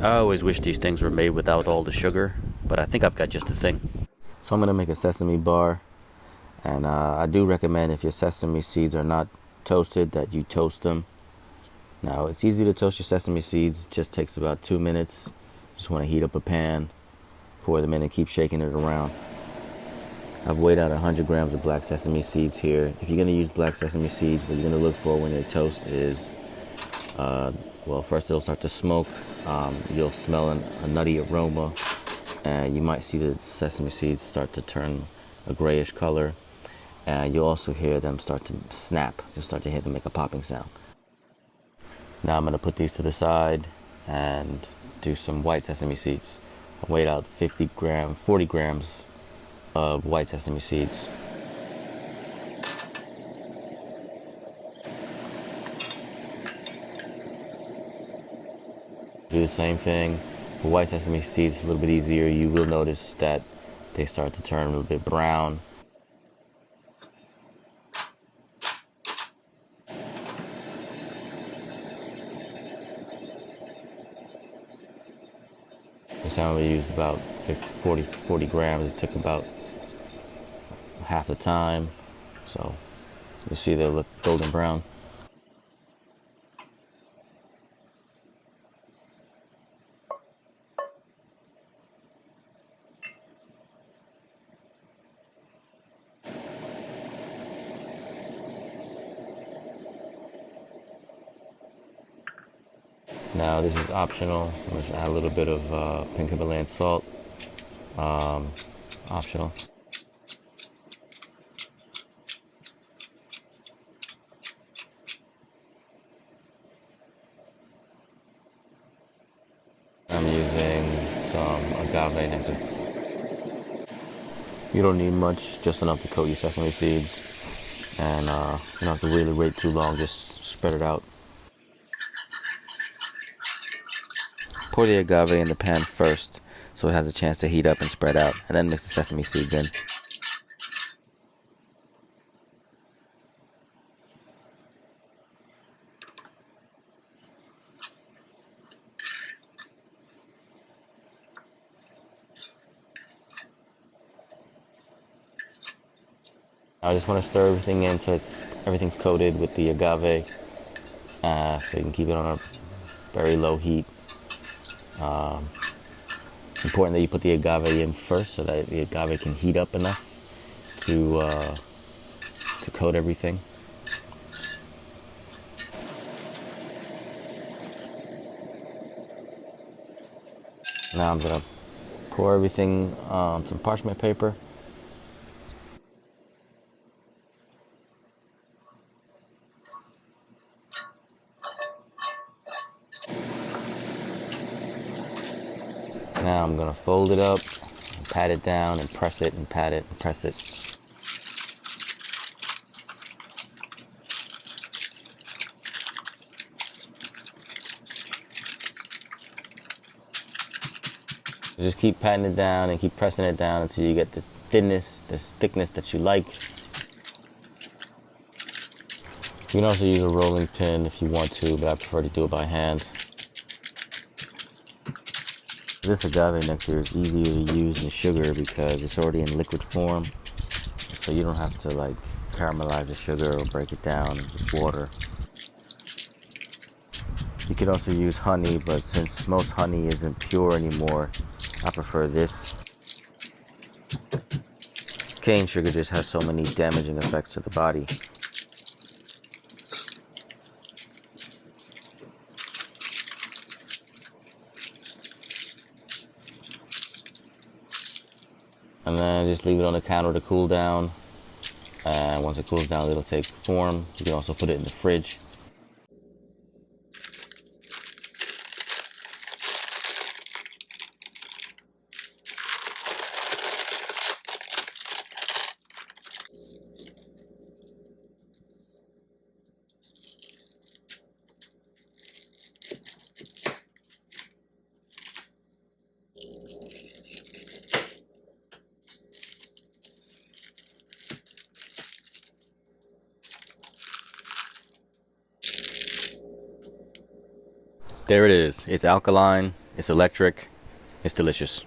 I always wish these things were made without all the sugar, but I think I've got just the thing. So I'm going to make a sesame bar, and I do recommend if your sesame seeds are not toasted that you toast them. Now it's easy to toast your sesame seeds, it just takes about 2 minutes. Just want to heat up a pan, pour them in and keep shaking it around. I've weighed out 100 grams of black sesame seeds here. If you're going to use black sesame seeds, what you're going to look for when they toast is well, first it'll start to smoke. You'll smell a nutty aroma, and you might see the sesame seeds start to turn a grayish color. And you'll also hear them start to snap. You'll start to hear them make a popping sound. Now I'm going to put these to the side and do some white sesame seeds. I weighed out 40 grams of white sesame seeds. Do the same thing. For white sesame seeds, it's a little bit easier. You will notice that they start to turn a little bit brown. This time we used about 40 grams. It took about half the time. So you'll see they look golden brown. Now this is optional. I'm just add a little bit of pink Himalayan salt. Optional. I'm using some Agave Nectar. You don't need much, just enough to coat your sesame seeds. And you don't have to really wait too long, just spread it out. Pour the agave in the pan first so it has a chance to heat up and spread out, and then mix the sesame seeds in. I just want to stir everything in so everything's coated with the agave, so you can keep it on a very low heat. It's important that you put the agave in first so that the agave can heat up enough to coat everything. Now I'm gonna pour everything on some parchment paper. Now I'm gonna fold it up, pat it down, and press it, and pat it, and press it. Just keep patting it down and keep pressing it down until you get the thickness that you like. You can also use a rolling pin if you want to, but I prefer to do it by hand. This agave nectar is easier to use than sugar because it's already in liquid form, so you don't have to like caramelize the sugar or break it down with water. You could also use honey, but since most honey isn't pure anymore, I prefer this. Cane sugar just has so many damaging effects to the body. And then just leave it on the counter to cool down. And once it cools down, it'll take form. You can also put it in the fridge. There it is. It's alkaline, It's electric. It's delicious.